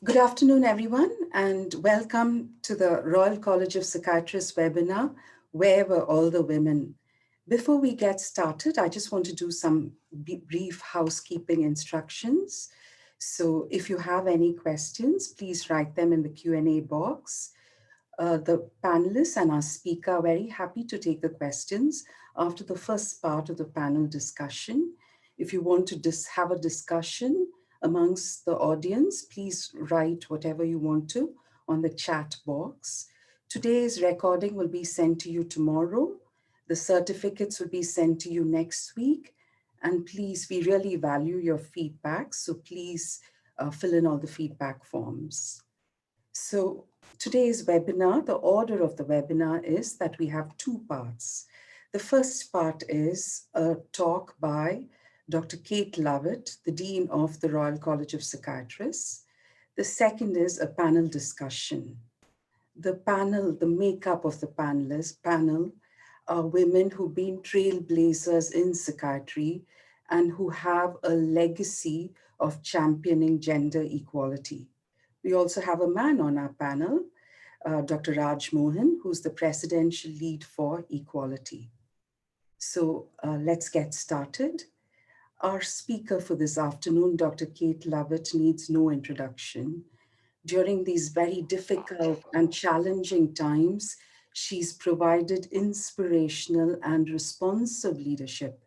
Good afternoon, everyone, and welcome to the Royal College of Psychiatrists webinar, Where Were All the Women? Before we get started, I just want to do some brief housekeeping instructions. So if you have any questions, please write them in the Q&A box. The panelists and our speaker are very happy to take the questions after the first part of the panel discussion. If you want to have a discussion amongst the audience, please write whatever you want to on the chat box. Today's recording will be sent to you tomorrow. The certificates will be sent to you next week. And please, we really value your feedback. So please fill in all the feedback forms. So today's webinar, the order of the webinar is that we have two parts. The first part is a talk by Dr. Kate Lovett, the Dean of the Royal College of Psychiatrists. The second is a panel discussion. The makeup of the panel are women who've been trailblazers in psychiatry and who have a legacy of championing gender equality. We also have a man on our panel, Dr. Raj Mohan, who's the presidential lead for equality. So let's get started. Our speaker for this afternoon, Dr. Kate Lovett, needs no introduction. During these very difficult and challenging times, she's provided inspirational and responsive leadership.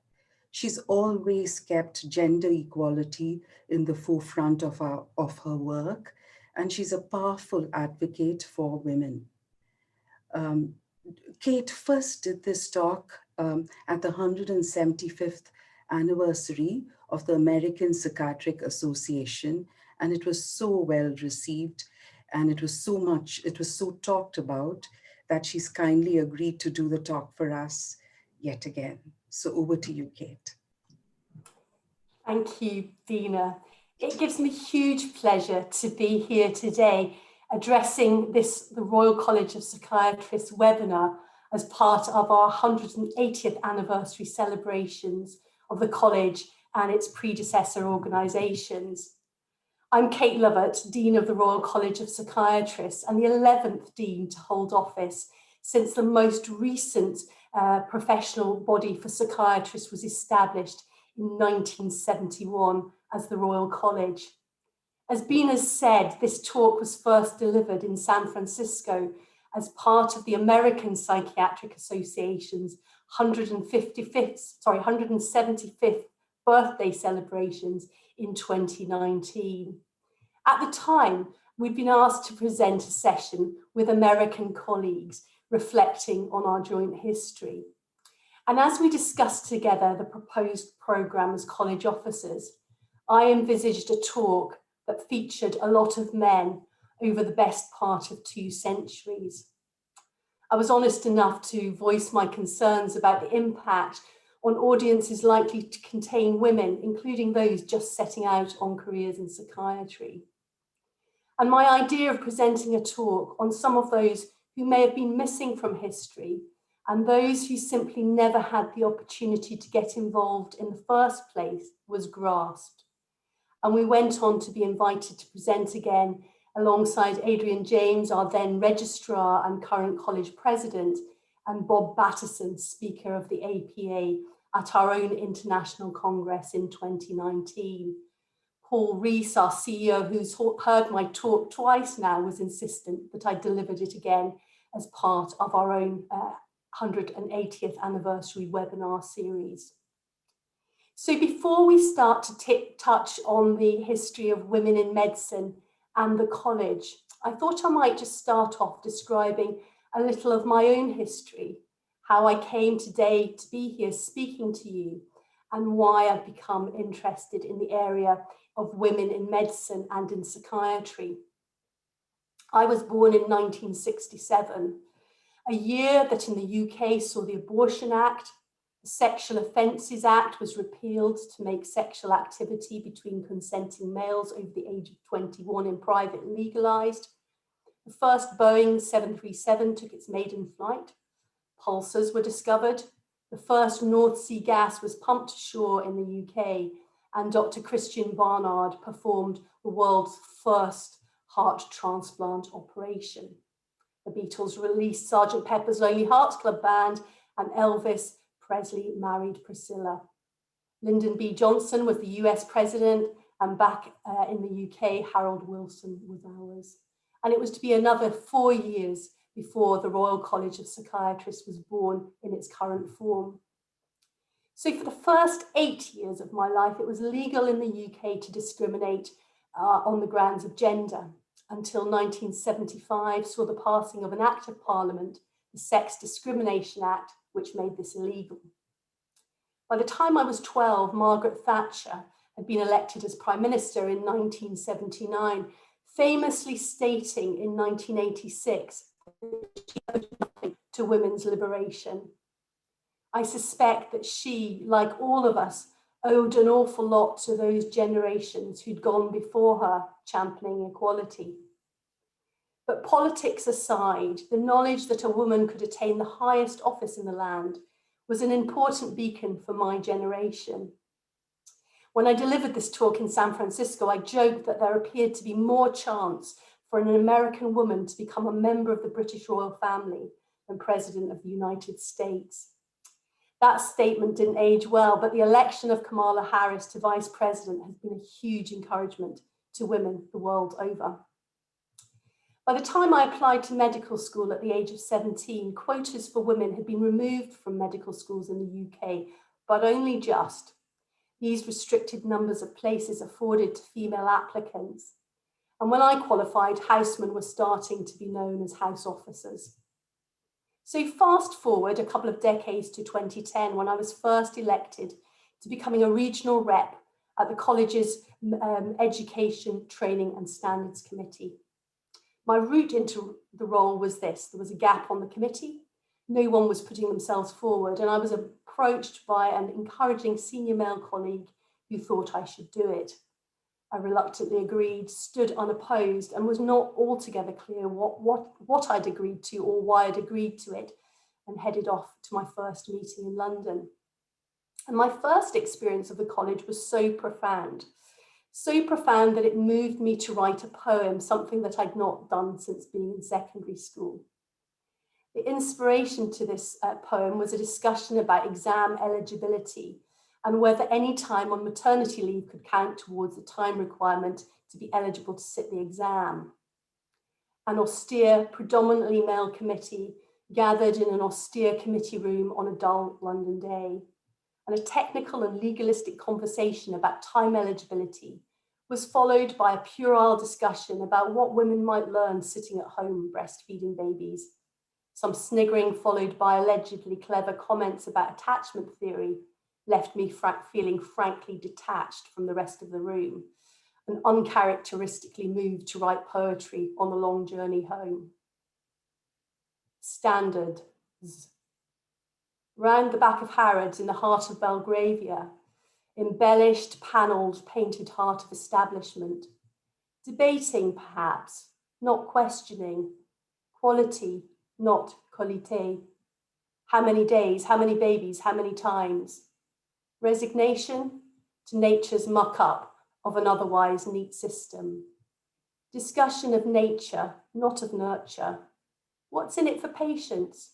She's always kept gender equality in the forefront of her work, and she's a powerful advocate for women. Kate first did this talk at the 175th anniversary of the American Psychiatric Association, and it was so well received, and it was so talked about that she's kindly agreed to do the talk for us yet again. So over to you, Kate. Thank you, Dina. It gives me huge pleasure to be here today addressing the Royal College of Psychiatrists webinar as part of our 180th anniversary celebrations of the college and its predecessor organisations. I'm Kate Lovett, Dean of the Royal College of Psychiatrists and the 11th Dean to hold office since the most recent professional body for psychiatrists was established in 1971 as the Royal College. As Bina said, this talk was first delivered in San Francisco as part of the American Psychiatric Association's 175th birthday celebrations in 2019. At the time, we'd been asked to present a session with American colleagues reflecting on our joint history. And as we discussed together the proposed programme as college officers, I envisaged a talk that featured a lot of men over the best part of 2 centuries. I was honest enough to voice my concerns about the impact on audiences likely to contain women, including those just setting out on careers in psychiatry. And my idea of presenting a talk on some of those who may have been missing from history and those who simply never had the opportunity to get involved in the first place was grasped. And we went on to be invited to present again alongside Adrian James, our then registrar and current college president, and Bob Batterson, speaker of the APA at our own international congress in 2019. Paul Rees, our CEO, who's heard my talk twice now, was insistent that I delivered it again as part of our own 180th anniversary webinar series. So before we start to touch on the history of women in medicine and the college, I thought I might just start off describing a little of my own history, how I came today to be here speaking to you, and why I've become interested in the area of women in medicine and in psychiatry. I was born in 1967, a year that in the UK saw the Abortion Act. The Sexual Offences Act was repealed to make sexual activity between consenting males over the age of 21 in private legalised. The first Boeing 737 took its maiden flight. Pulsars were discovered. The first North Sea gas was pumped ashore in the UK, and Dr. Christian Barnard performed the world's first heart transplant operation. The Beatles released Sgt. Pepper's Lonely Hearts Club Band, and Elvis Presley married Priscilla. Lyndon B. Johnson was the US president, and back in the UK, Harold Wilson was ours. And it was to be another 4 years before the Royal College of Psychiatrists was born in its current form. So for the first 8 years of my life, it was legal in the UK to discriminate on the grounds of gender, until 1975 saw the passing of an Act of Parliament, the Sex Discrimination Act, which made this illegal. By the time I was 12, Margaret Thatcher had been elected as Prime Minister in 1979, famously stating in 1986 that she owed nothing to women's liberation. I suspect that she, like all of us, owed an awful lot to those generations who'd gone before her championing equality. But politics aside, the knowledge that a woman could attain the highest office in the land was an important beacon for my generation. When I delivered this talk in San Francisco, I joked that there appeared to be more chance for an American woman to become a member of the British royal family than President of the United States. That statement didn't age well, but the election of Kamala Harris to Vice President has been a huge encouragement to women the world over. By the time I applied to medical school at the age of 17, quotas for women had been removed from medical schools in the UK, but only just. These restricted numbers of places afforded to female applicants. And when I qualified, housemen were starting to be known as house officers. So fast forward a couple of decades to 2010, when I was first elected to becoming a regional rep at the college's Education, Training and Standards Committee. My route into the role was this: there was a gap on the committee, no one was putting themselves forward, and I was approached by an encouraging senior male colleague who thought I should do it. I reluctantly agreed, stood unopposed, and was not altogether clear what I'd agreed to or why I'd agreed to it, and headed off to my first meeting in London. And my first experience of the college was so profound that it moved me to write a poem, something that I'd not done since being in secondary school. The inspiration to this poem was a discussion about exam eligibility and whether any time on maternity leave could count towards the time requirement to be eligible to sit the exam. An austere, predominantly male committee gathered in an austere committee room on a dull London day, and a technical and legalistic conversation about time eligibility was followed by a puerile discussion about what women might learn sitting at home breastfeeding babies. Some sniggering followed by allegedly clever comments about attachment theory left me feeling frankly detached from the rest of the room and uncharacteristically moved to write poetry on the long journey home. Standards. Round the back of Harrods in the heart of Belgravia, embellished, panelled, painted heart of establishment. Debating, perhaps, not questioning. Quality, not qualité. How many days, how many babies, how many times? Resignation to nature's muck-up of an otherwise neat system. Discussion of nature, not of nurture. What's in it for patients?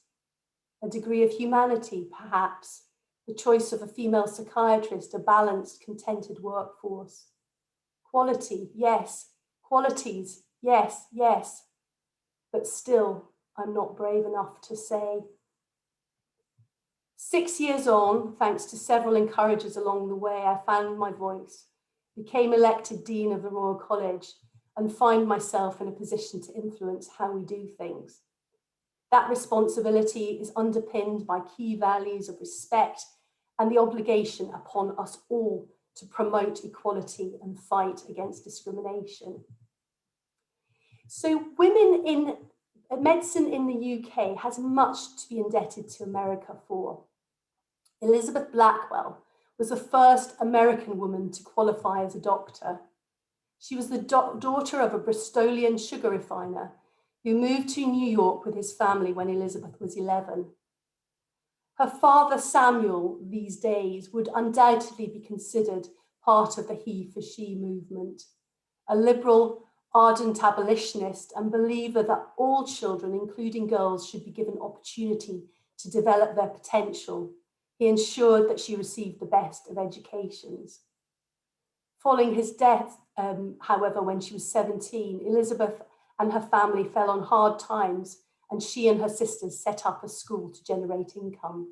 A degree of humanity, perhaps. The choice of a female psychiatrist, a balanced, contented workforce. Quality, yes. Qualities, yes, yes. But still, I'm not brave enough to say. 6 years on, thanks to several encouragers along the way, I found my voice, became elected Dean of the Royal College, and find myself in a position to influence how we do things. That responsibility is underpinned by key values of respect and the obligation upon us all to promote equality and fight against discrimination. So women in medicine in the UK has much to be indebted to America for. Elizabeth Blackwell was the first American woman to qualify as a doctor. She was the daughter of a Bristolian sugar refiner who moved to New York with his family when Elizabeth was 11. Her father, Samuel, these days would undoubtedly be considered part of the he for she movement, a liberal, Ardent abolitionist and believer that all children, including girls, should be given opportunity to develop their potential, he ensured that she received the best of educations. Following his death, however, when she was 17, Elizabeth and her family fell on hard times, and she and her sisters set up a school to generate income.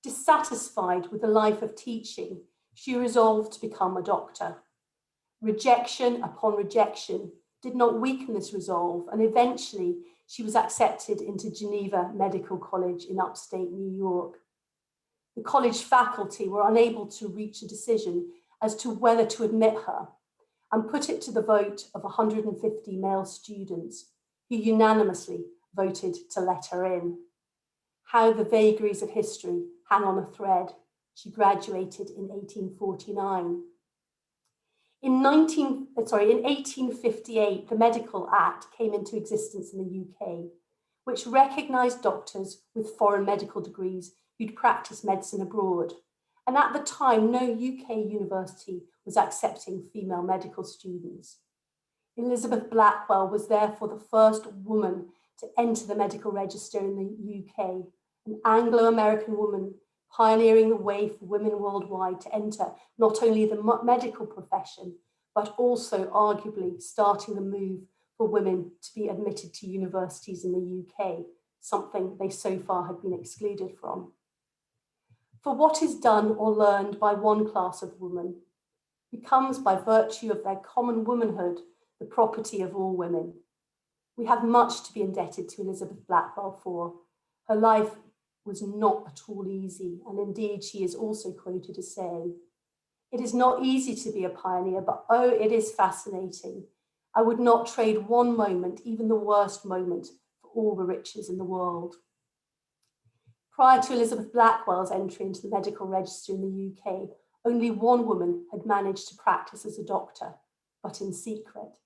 Dissatisfied with the life of teaching, she resolved to become a doctor. Rejection upon rejection did not weaken this resolve, and eventually she was accepted into Geneva Medical College in upstate New York. The college faculty were unable to reach a decision as to whether to admit her, and put it to the vote of 150 male students, who unanimously voted to let her in. How the vagaries of history hang on a thread. She graduated in 1849. In 1858, the Medical Act came into existence in the UK, which recognised doctors with foreign medical degrees who'd practiced medicine abroad. And at the time, no UK university was accepting female medical students. Elizabeth Blackwell was therefore the first woman to enter the medical register in the UK, an Anglo-American woman pioneering the way for women worldwide to enter not only the medical profession, but also arguably starting the move for women to be admitted to universities in the UK, something they so far had been excluded from. For what is done or learned by one class of women becomes, by virtue of their common womanhood, the property of all women. We have much to be indebted to Elizabeth Blackwell for. Her life was not at all easy, and indeed she is also quoted as saying, "It is not easy to be a pioneer, but oh, it is fascinating. I would not trade one moment, even the worst moment, for all the riches in the world." Prior to Elizabeth Blackwell's entry into the medical register in the UK, only one woman had managed to practice as a doctor, but in secret.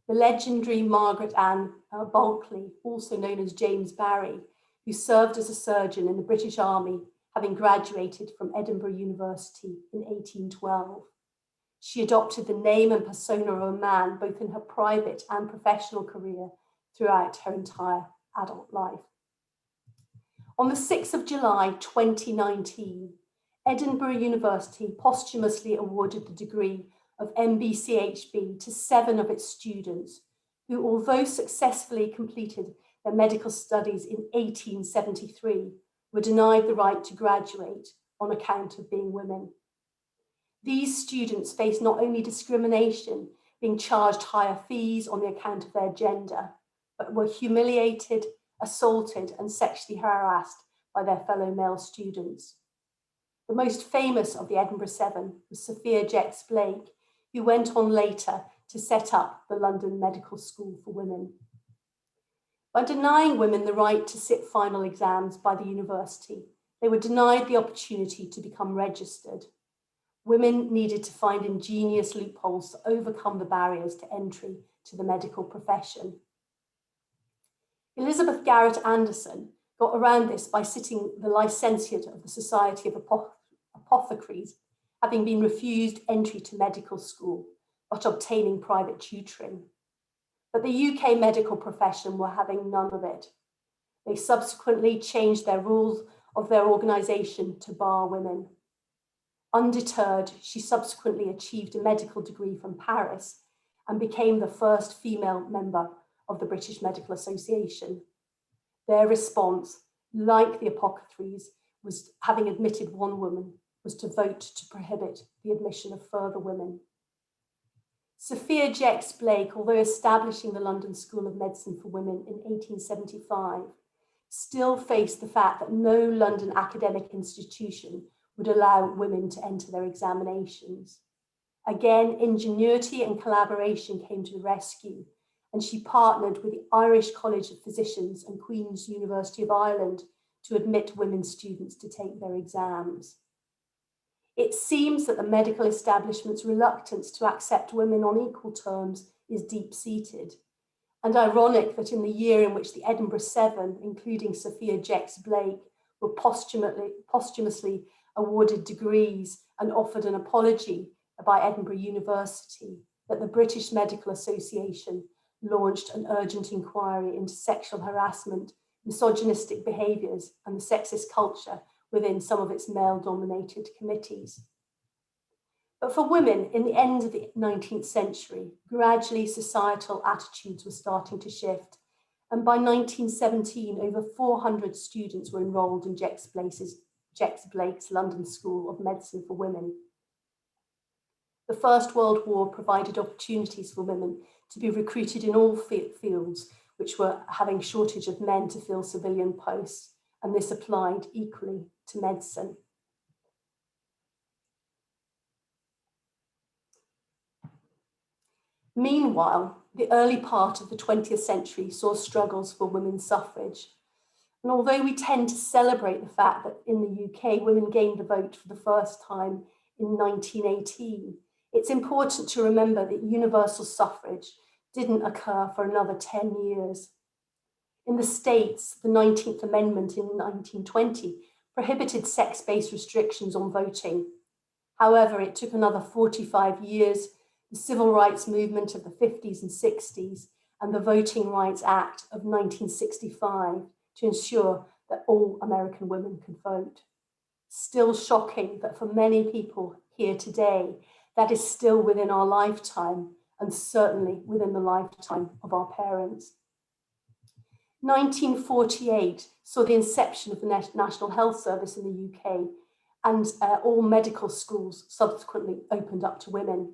The legendary Margaret Ann Bulkley, also known as James Barry, who served as a surgeon in the British Army, having graduated from Edinburgh University in 1812. She adopted the name and persona of a man, both in her private and professional career, throughout her entire adult life. On the 6th of July 2019, Edinburgh University posthumously awarded the degree of MBCHB to 7 of its students, who, although successfully completed their medical studies in 1873, were denied the right to graduate on account of being women. These students faced not only discrimination, being charged higher fees on the account of their gender, but were humiliated, assaulted, and sexually harassed by their fellow male students. The most famous of the Edinburgh 7 was Sophia Jex-Blake, who went on later to set up the London Medical School for Women. By denying women the right to sit final exams by the university, they were denied the opportunity to become registered. Women needed to find ingenious loopholes to overcome the barriers to entry to the medical profession. Elizabeth Garrett Anderson got around this by sitting the licentiate of the Society of Apothecaries, having been refused entry to medical school, but obtaining private tutoring. But the UK medical profession were having none of it. They subsequently changed their rules of their organisation to bar women. Undeterred, she subsequently achieved a medical degree from Paris and became the first female member of the British Medical Association. Their response, like the apothecaries, was having admitted one woman, was to vote to prohibit the admission of further women. Sophia Jex-Blake, although establishing the London School of Medicine for Women in 1875, still faced the fact that no London academic institution would allow women to enter their examinations. Again, ingenuity and collaboration came to the rescue, and she partnered with the Irish College of Physicians and Queen's University of Ireland to admit women students to take their exams. It seems that the medical establishment's reluctance to accept women on equal terms is deep-seated, and ironic that in the year in which the Edinburgh 7, including Sophia Jex-Blake, were posthumously awarded degrees and offered an apology by Edinburgh University, that the British Medical Association launched an urgent inquiry into sexual harassment, misogynistic behaviours and the sexist culture within some of its male-dominated committees. But for women, in the end of the 19th century, gradually societal attitudes were starting to shift. And by 1917, over 400 students were enrolled in Jex Blake's London School of Medicine for Women. The First World War provided opportunities for women to be recruited in all fields, which were having shortage of men to fill civilian posts, and this applied equally to medicine. Meanwhile, the early part of the 20th century saw struggles for women's suffrage. And although we tend to celebrate the fact that in the UK, women gained the vote for the first time in 1918, it's important to remember that universal suffrage didn't occur for another 10 years. In the States, the 19th Amendment in 1920 prohibited sex-based restrictions on voting. However, it took another 45 years, the civil rights movement of the 50s and 60s, and the Voting Rights Act of 1965 to ensure that all American women could vote. Still shocking that for many people here today, that is still within our lifetime, and certainly within the lifetime of our parents. 1948 saw the inception of the National Health Service in the UK, and all medical schools subsequently opened up to women.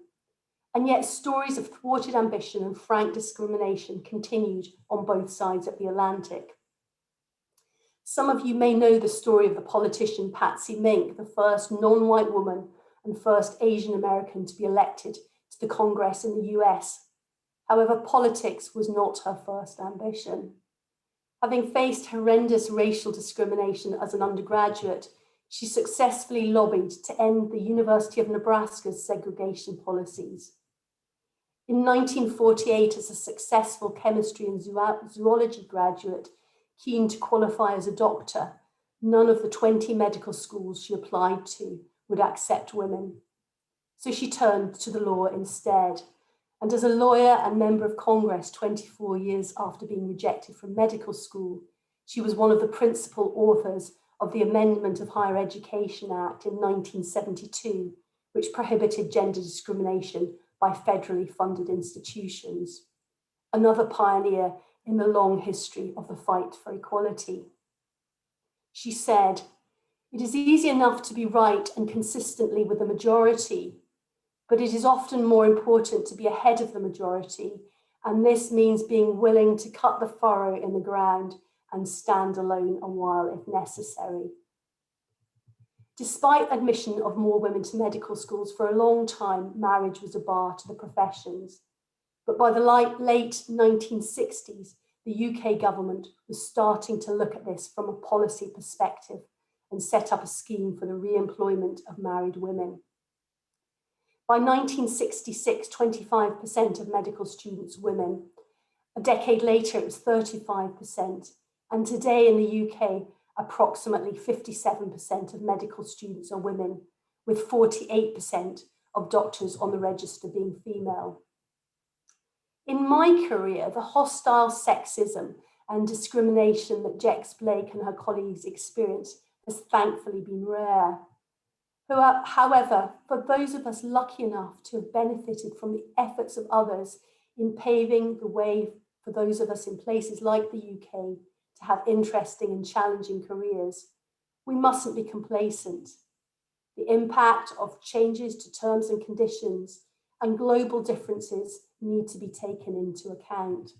And yet stories of thwarted ambition and frank discrimination continued on both sides of the Atlantic. Some of you may know the story of the politician Patsy Mink, the first non-white woman and first Asian American to be elected to the Congress in the US. However, politics was not her first ambition. Having faced horrendous racial discrimination as an undergraduate, she successfully lobbied to end the University of Nebraska's segregation policies. In 1948, as a successful chemistry and zoology graduate, keen to qualify as a doctor, none of the 20 medical schools she applied to would accept women. So she turned to the law instead. And as a lawyer and member of Congress 24 years after being rejected from medical school, she was one of the principal authors of the Amendment of Higher Education Act in 1972, which prohibited gender discrimination by federally funded institutions. Another pioneer in the long history of the fight for equality. She said, "It is easy enough to be right and consistently with the majority, but it is often more important to be ahead of the majority, and this means being willing to cut the furrow in the ground and stand alone a while if necessary." Despite admission of more women to medical schools, for a long time, marriage was a bar to the professions. But by the late 1960s, the UK government was starting to look at this from a policy perspective and set up a scheme for the re-employment of married women. By 1966, 25% of medical students were women. A decade later, it was 35%. And today in the UK, approximately 57% of medical students are women, with 48% of doctors on the register being female. In my career, the hostile sexism and discrimination that Jex Blake and her colleagues experienced has thankfully been rare. However, for those of us lucky enough to have benefited from the efforts of others in paving the way for those of us in places like the UK to have interesting and challenging careers, we mustn't be complacent. The impact of changes to terms and conditions and global differences need to be taken into account.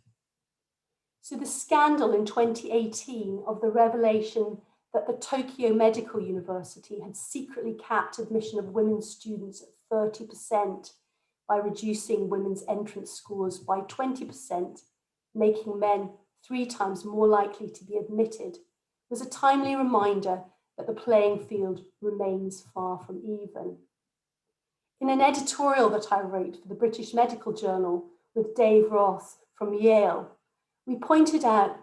So the scandal in 2018 of the revelation that the Tokyo Medical University had secretly capped admission of women students at 30% by reducing women's entrance scores by 20%, making men 3 times more likely to be admitted, was a timely reminder that the playing field remains far from even. In an editorial that I wrote for the British Medical Journal with Dave Ross from Yale, we pointed out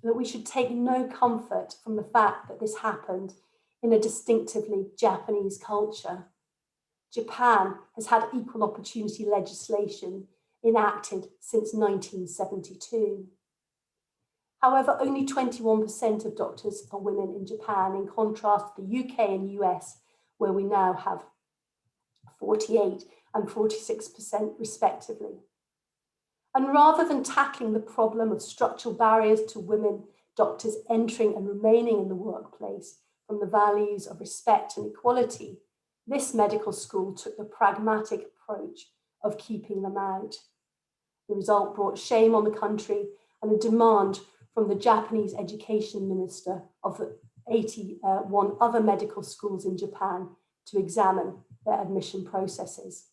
that we should take no comfort from the fact that this happened in a distinctively Japanese culture. Japan has had equal opportunity legislation enacted since 1972. However, only 21% of doctors are women in Japan, in contrast to the UK and US, where we now have 48 and 46% respectively. And rather than tackling the problem of structural barriers to women doctors entering and remaining in the workplace from the values of respect and equality, this medical school took the pragmatic approach of keeping them out. The result brought shame on the country and a demand from the Japanese education minister of the 81 other medical schools in Japan to examine their admission processes.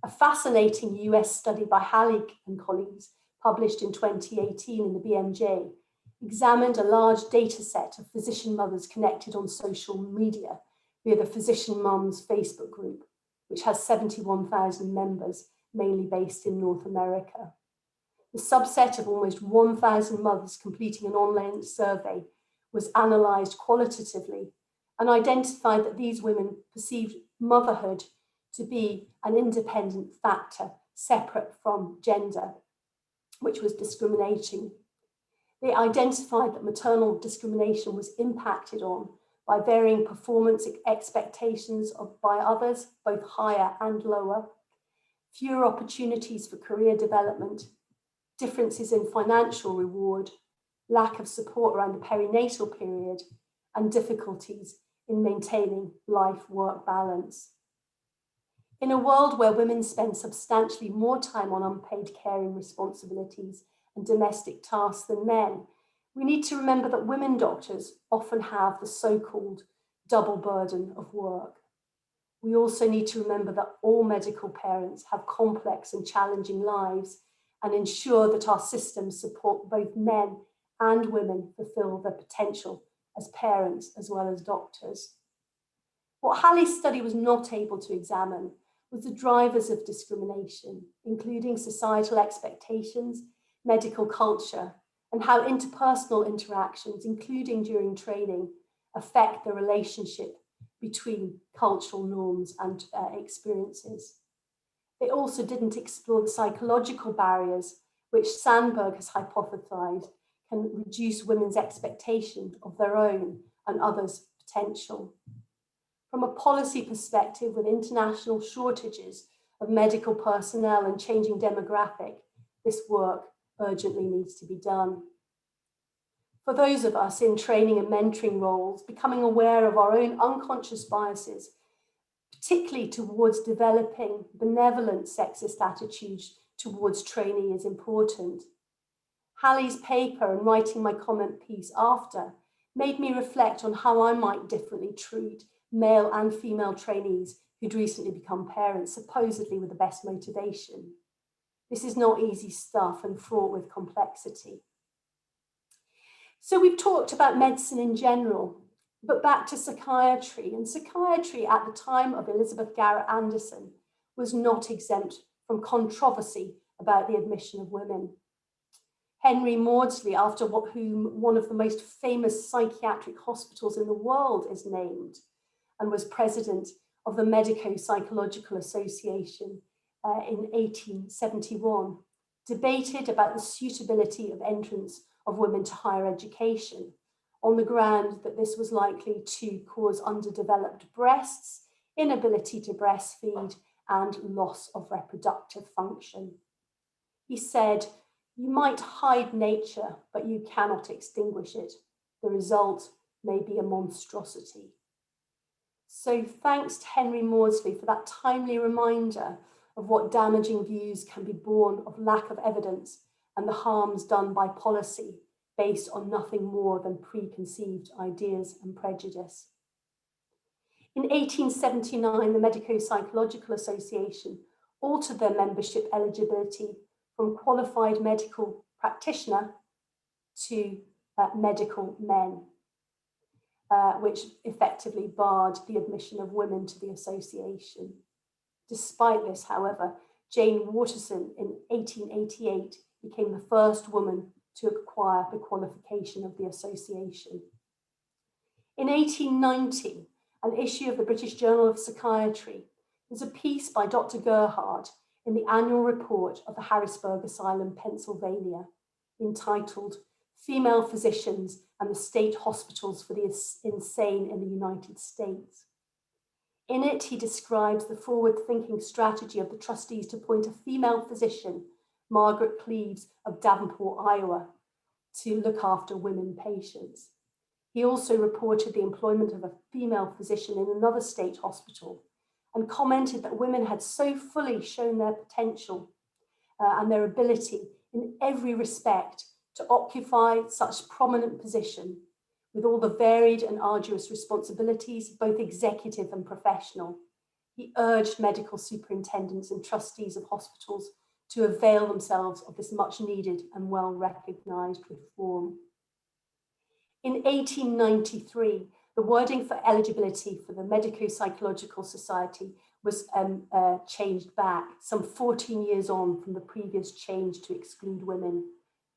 A fascinating US study by Halley and colleagues, published in 2018 in the BMJ, examined a large data set of physician mothers connected on social media via the Physician Mums Facebook group, which has 71,000 members, mainly based in North America. The subset of almost 1,000 mothers completing an online survey was analysed qualitatively and identified that these women perceived motherhood to be an independent factor separate from gender, which was discriminating. They identified that maternal discrimination was impacted on by varying performance expectations by others, both higher and lower, fewer opportunities for career development, differences in financial reward, lack of support around the perinatal period, and difficulties in maintaining life-work balance. In a world where women spend substantially more time on unpaid caring responsibilities and domestic tasks than men, we need to remember that women doctors often have the so-called double burden of work. We also need to remember that all medical parents have complex and challenging lives and ensure that our systems support both men and women fulfill their potential as parents as well as doctors. What Halley's study was not able to examine was the drivers of discrimination, including societal expectations, medical culture, and how interpersonal interactions, including during training, affect the relationship between cultural norms and experiences. It also didn't explore the psychological barriers which Sandberg has hypothesized can reduce women's expectation of their own and others' potential. From a policy perspective, with international shortages of medical personnel and changing demographic, this work urgently needs to be done. For those of us in training and mentoring roles, becoming aware of our own unconscious biases, particularly towards developing benevolent sexist attitudes towards trainee, is important. Halley's paper and writing my comment piece after made me reflect on how I might differently treat male and female trainees who'd recently become parents, supposedly with the best motivation. This is not easy stuff and fraught with complexity. So we've talked about medicine in general, but back to psychiatry. And psychiatry at the time of Elizabeth Garrett Anderson was not exempt from controversy about the admission of women. Henry Maudsley, after whom one of the most famous psychiatric hospitals in the world is named, and was president of the Medico-Psychological Association in 1871, debated about the suitability of entrance of women to higher education on the ground that this was likely to cause underdeveloped breasts, inability to breastfeed, and loss of reproductive function. He said, "You might hide nature, but you cannot extinguish it. The result may be a monstrosity." So thanks to Henry Maudsley for that timely reminder of what damaging views can be born of lack of evidence and the harms done by policy based on nothing more than preconceived ideas and prejudice. In 1879, the Medico-Psychological Association altered their membership eligibility from qualified medical practitioner to medical men, which effectively barred the admission of women to the association. Despite this, however, Jane Watterson in 1888 became the first woman to acquire the qualification of the association. In 1890, an issue of the British Journal of Psychiatry There's a piece by Dr. Gerhard in the annual report of the Harrisburg Asylum, Pennsylvania, entitled Female Physicians and the State Hospitals for the Insane in the United States. In it, he describes the forward-thinking strategy of the trustees to appoint a female physician, Margaret Cleaves of Davenport, Iowa, to look after women patients. He also reported the employment of a female physician in another state hospital and commented that women had so fully shown their potential and their ability in every respect to occupy such prominent position with all the varied and arduous responsibilities, both executive and professional. He urged medical superintendents and trustees of hospitals to avail themselves of this much needed and well recognized reform. In 1893, the wording for eligibility for the Medico-Psychological Society was changed back, some 14 years on from the previous change to exclude women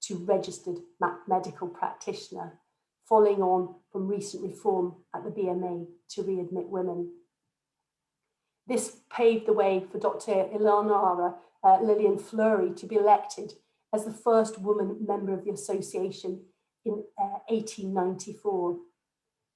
to registered medical practitioner, following on from recent reform at the BMA to readmit women. This paved the way for Dr. Eleonora Lillian Fleury to be elected as the first woman member of the association in 1894.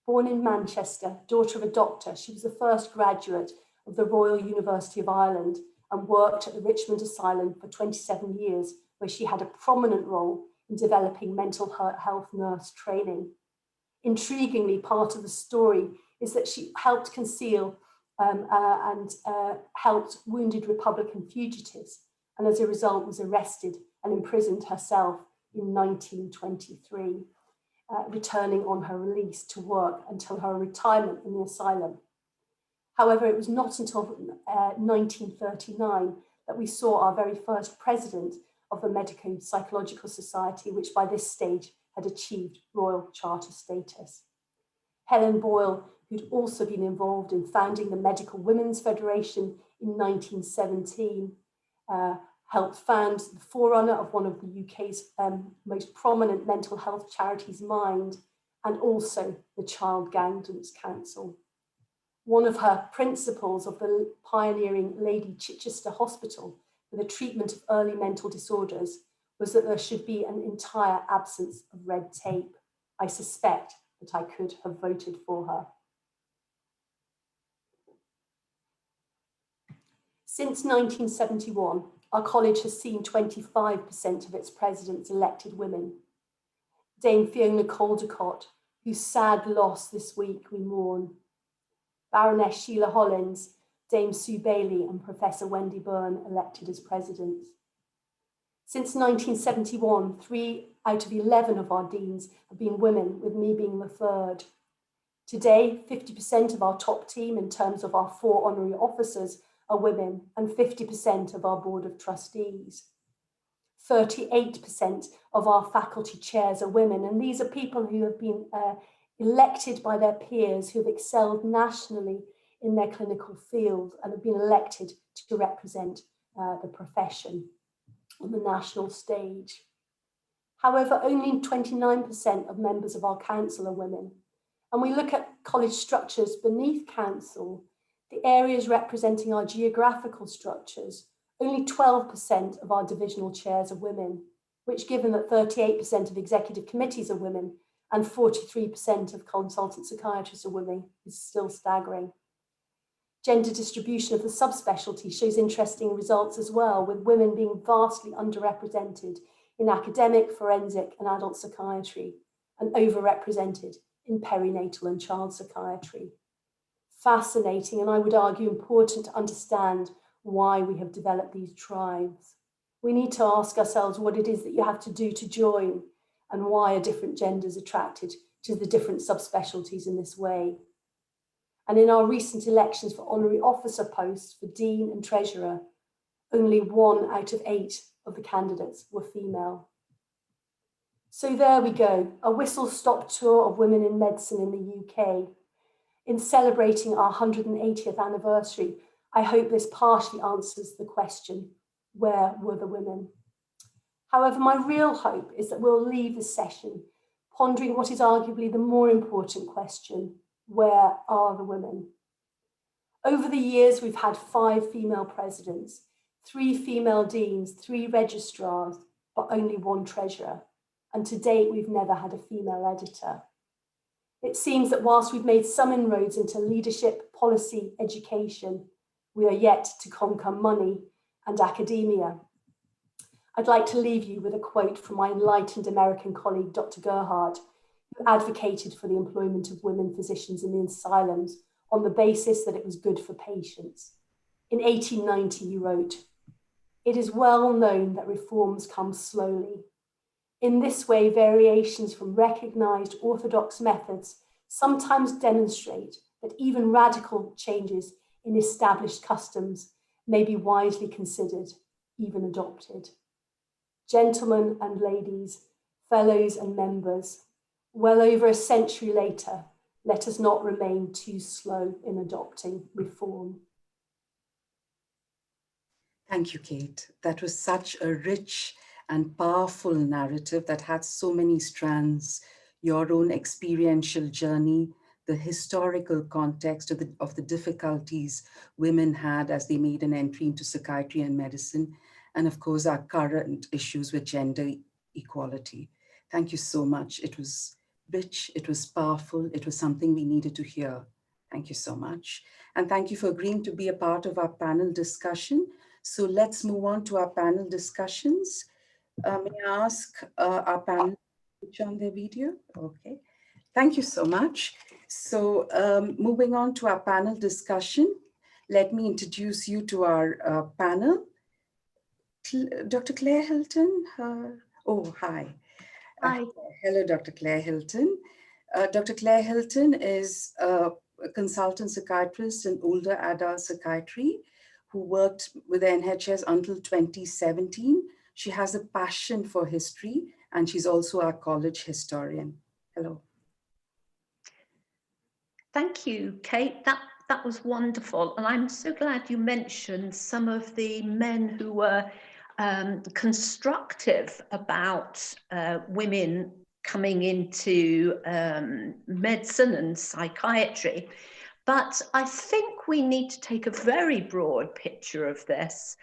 Born in Manchester, daughter of a doctor, she was the first graduate of the Royal University of Ireland and worked at the Richmond Asylum for 27 years, where she had a prominent role in developing mental health nurse training. Intriguingly, part of the story is that she helped conceal and helped wounded Republican fugitives, and as a result was arrested and imprisoned herself in 1923, returning on her release to work until her retirement in the asylum. However, it was not until 1939 that we saw our very first president of the Medico-Psychological Society, which by this stage had achieved Royal Charter status. Helen Boyle, who'd also been involved in founding the Medical Women's Federation in 1917, helped found the forerunner of one of the UK's most prominent mental health charities, Mind, and also the Child Guidance Council. One of her principles of the pioneering Lady Chichester Hospital for the treatment of early mental disorders was that there should be an entire absence of red tape. I suspect that I could have voted for her. Since 1971, our college has seen 25% of its presidents elected women. Dame Fiona Caldecott, whose sad loss this week we mourn. Baroness Sheila Hollins, Dame Sue Bailey and Professor Wendy Byrne elected as presidents. Since 1971, 3 out of 11 of our deans have been women, with me being the third. Today, 50% of our top team in terms of our 4 honorary officers are women, and 50% of our board of trustees. 38% of our faculty chairs are women, and these are people who have been elected by their peers, who have excelled nationally in their clinical field and have been elected to represent the profession on the national stage. However, only 29% of members of our council are women. And we look at college structures beneath council, the areas representing our geographical structures, only 12% of our divisional chairs are women, which, given that 38% of executive committees are women and 43% of consultant psychiatrists are women, is still staggering. Gender distribution of the subspecialty shows interesting results as well, with women being vastly underrepresented in academic, forensic and adult psychiatry, and overrepresented in perinatal and child psychiatry. Fascinating, and I would argue important to understand why we have developed these tribes. We need to ask ourselves what it is that you have to do to join, and why are different genders attracted to the different subspecialties in this way. And in our recent elections for honorary officer posts for Dean and Treasurer, only 1 out of 8 of the candidates were female. So there we go, a whistle-stop tour of women in medicine in the UK. In celebrating our 180th anniversary, I hope this partially answers the question, where were the women? However, my real hope is that we'll leave this session pondering what is arguably the more important question, where are the women? Over the years, we've had 5 female presidents, 3 female deans, 3 registrars, but only 1 treasurer. And to date, we've never had a female editor. It seems that whilst we've made some inroads into leadership, policy, education, we are yet to conquer money and academia. I'd like to leave you with a quote from my enlightened American colleague, Dr. Gerhard, who advocated for the employment of women physicians in the asylums on the basis that it was good for patients. In 1890, he wrote, "It is well known that reforms come slowly. In this way, variations from recognized orthodox methods sometimes demonstrate that even radical changes in established customs may be wisely considered, even adopted." Gentlemen and ladies, fellows and members, well over a century later, let us not remain too slow in adopting reform. Thank you, Kate. That was such a rich and powerful narrative that had so many strands: your own experiential journey, the historical context of the difficulties women had as they made an entry into psychiatry and medicine, and of course, our current issues with gender equality. Thank you so much. It was rich, it was powerful, it was something we needed to hear. Thank you so much. And thank you for agreeing to be a part of our panel discussion. So let's move on to our panel discussions. May I ask our panel to switch on their video? Okay, thank you so much. So moving on to our panel discussion, let me introduce you to our panel. Dr. Claire Hilton. Oh, hi. Hi. Hello, Dr. Claire Hilton. Dr. Claire Hilton is a consultant psychiatrist in older adult psychiatry who worked with the NHS until 2017. She has a passion for history and she's also our college historian. Hello. Thank you, Kate. That was wonderful. And I'm so glad you mentioned some of the men who were constructive about women coming into medicine and psychiatry. But I think we need to take a very broad picture of this.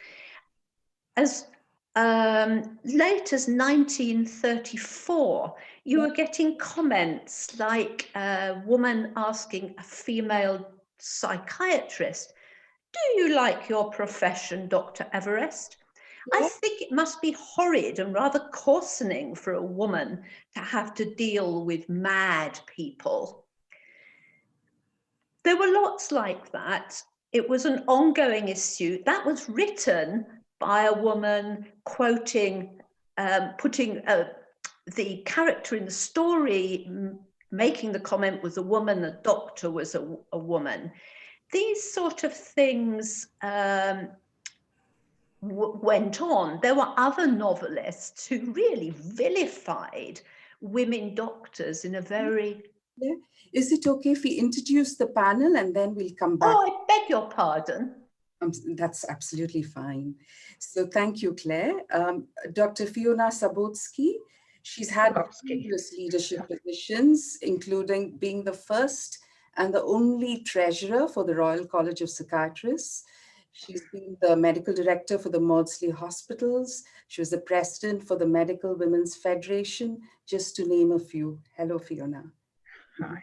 As late as 1934, you were getting comments like a woman asking a female psychiatrist, "Do you like your profession, Dr. Everest?" I think it must be horrid and rather coarsening for a woman to have to deal with mad people. There were lots like that. It was an ongoing issue that was written by a woman quoting, putting the character in the story, making the comment was a woman, the doctor was a woman. These sort of things went on. There were other novelists who really vilified women doctors in a very... Yeah. Is it okay if we introduce the panel and then we'll come back? Oh, I beg your pardon. That's absolutely fine. So thank you, Claire. Dr. Fiona Sabotsky, she's had previous leadership positions, including being the first and the only treasurer for the Royal College of Psychiatrists. She's been the medical director for the Maudsley Hospitals. She was the president for the Medical Women's Federation, just to name a few. Hello, Fiona. Hi.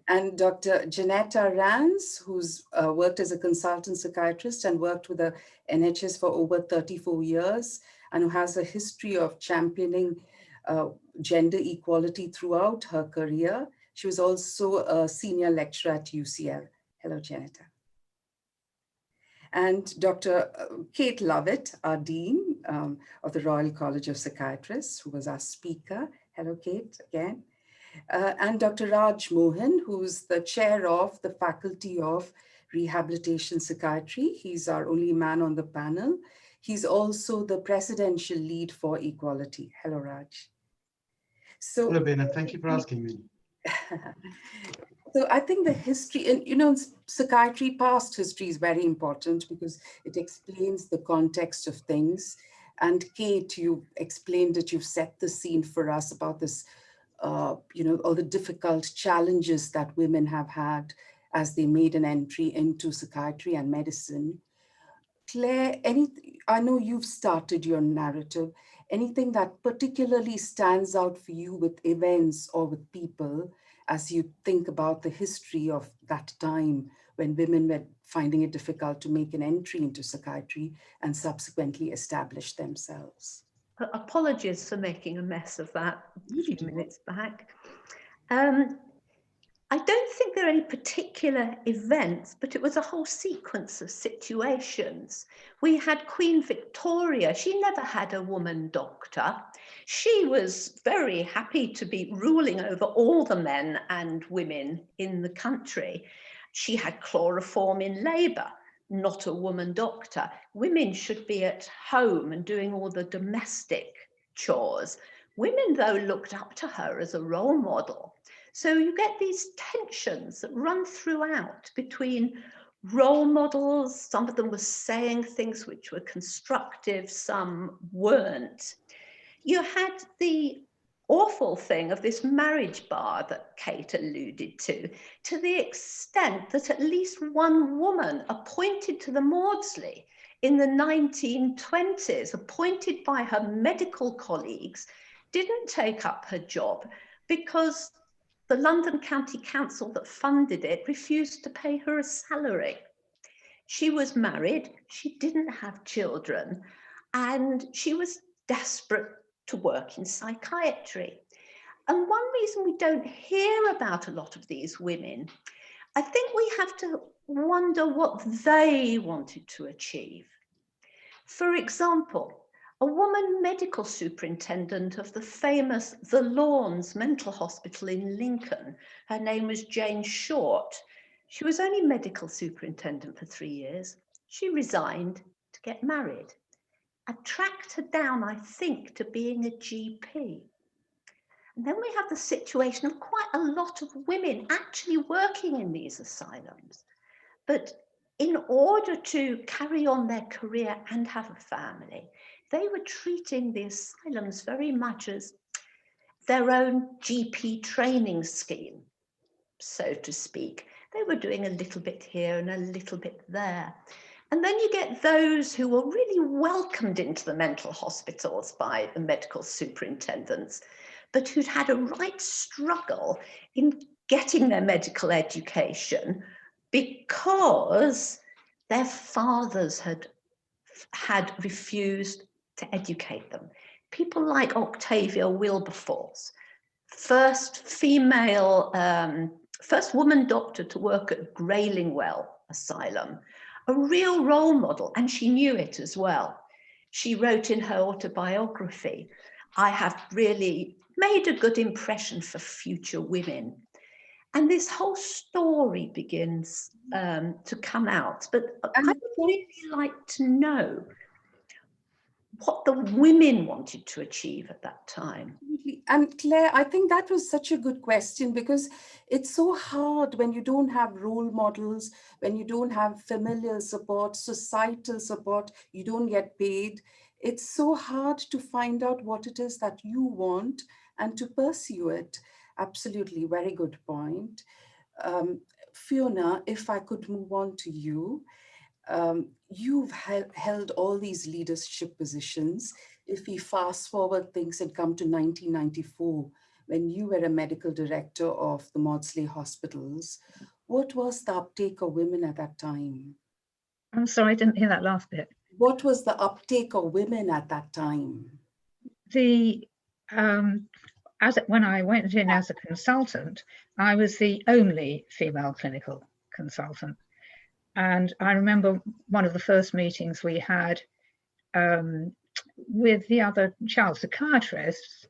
And Dr. Janetta Rands, who's worked as a consultant psychiatrist and worked with the NHS for over 34 years, and who has a history of championing gender equality throughout her career. She was also a senior lecturer at UCL. Hello, Janetta. And Dr. Kate Lovett, our Dean of the Royal College of Psychiatrists, who was our speaker. Hello, Kate, again. And Dr. Raj Mohan, who's the chair of the Faculty of Rehabilitation Psychiatry. He's our only man on the panel. He's also the presidential lead for equality. Hello, Raj. So, hello, Bena. Thank you for asking me. So I think the history, and you know, psychiatry past history is very important because it explains the context of things. And Kate, you explained it, you've set the scene for us about this, you know, all the difficult challenges that women have had as they made an entry into psychiatry and medicine. Claire, I know you've started your narrative. Anything that particularly stands out for you with events or with people as you think about the history of that time when women were finding it difficult to make an entry into psychiatry and subsequently establish themselves? Apologies for making a mess of that a few minutes back. I don't think there are any particular events, but it was a whole sequence of situations. We had Queen Victoria. She never had a woman doctor. She was very happy to be ruling over all the men and women in the country. She had chloroform in labour, not a woman doctor. Women should be at home and doing all the domestic chores. Women, though, looked up to her as a role model. So you get these tensions that run throughout between role models. Some of them were saying things which were constructive, some weren't. You had the awful thing of this marriage bar that Kate alluded to the extent that at least one woman appointed to the Maudsley in the 1920s, appointed by her medical colleagues, didn't take up her job because the London County Council that funded it refused to pay her a salary. She was married, she didn't have children, and she was desperate to work in psychiatry. And one reason we don't hear about a lot of these women, I think we have to wonder what they wanted to achieve. For example, a woman medical superintendent of the famous The Lawns Mental Hospital in Lincoln. Her name was Jane Short. She was only medical superintendent for 3 years. She resigned to get married. I tracked her down, I think, to being a GP. And then we have the situation of quite a lot of women actually working in these asylums. But in order to carry on their career and have a family, they were treating the asylums very much as their own GP training scheme, so to speak. They were doing a little bit here and a little bit there. And then you get those who were really welcomed into the mental hospitals by the medical superintendents, but who'd had a right struggle in getting their medical education because their fathers had refused to educate them. People like Octavia Wilberforce, first woman doctor to work at Graylingwell Asylum, a real role model, and she knew it as well. She wrote in her autobiography, "I have really made a good impression for future women." And this whole story begins to come out. But I would really like to know what the women wanted to achieve at that time. And Claire, I think that was such a good question, because it's so hard when you don't have role models, when you don't have familial support, societal support, you don't get paid. It's so hard to find out what it is that you want and to pursue it. Absolutely, very good point. Fiona, if I could move on to you. You've held all these leadership positions. If we fast forward things and come to 1994, when you were a medical director of the Maudsley hospitals, what was the uptake of women at that time? I'm sorry, I didn't hear that last bit. What was the uptake of women at that time? When I went in as a consultant, I was the only female clinical consultant. And I remember one of the first meetings we had with the other child psychiatrists,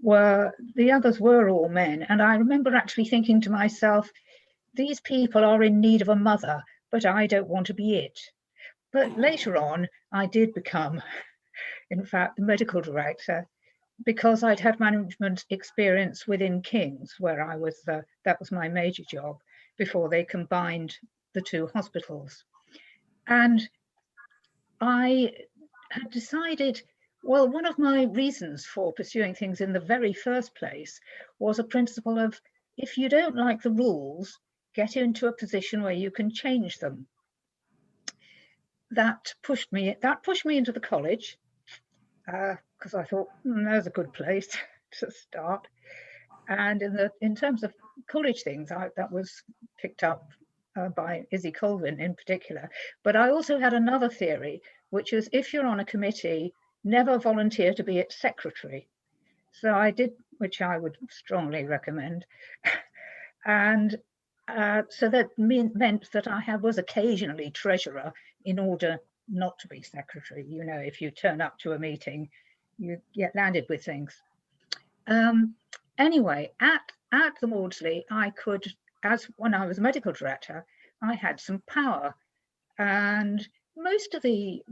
the others were all men. And I remember actually thinking to myself, these people are in need of a mother, but I don't want to be it. But later on, I did become, in fact, the medical director, because I'd had management experience within King's, where I was, that was my major job, before they combined the two hospitals. And I had decided, well, one of my reasons for pursuing things in the very first place was a principle of, if you don't like the rules, get into a position where you can change them. That pushed me into the college, because I thought, there's a good place to start. And in terms of college things, that was picked up by Izzy Colvin in particular. But I also had another theory, which is if you're on a committee, never volunteer to be its secretary. So I did, which I would strongly recommend. And so that meant that I was occasionally treasurer in order not to be secretary. You know, if you turn up to a meeting, you get landed with things. Anyway, at the Maudsley, I could, when I was medical director, I had some power, and most of the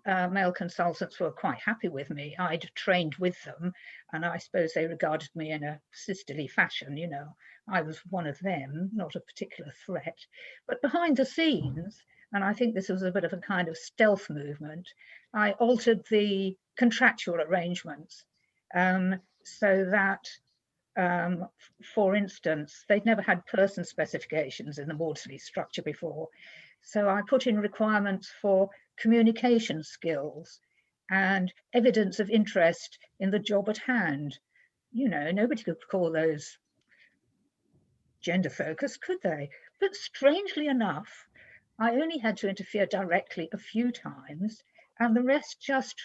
male consultants were quite happy with me. I'd trained with them, and I suppose they regarded me in a sisterly fashion. You know, I was one of them, not a particular threat. But behind the scenes, and I think this was a bit of a kind of stealth movement, I altered the contractual arrangements so that, for instance, they'd never had person specifications in the Maudsley structure before. So I put in requirements for communication skills and evidence of interest in the job at hand. You know, nobody could call those gender focused, could they? But strangely enough, I only had to interfere directly a few times, and the rest just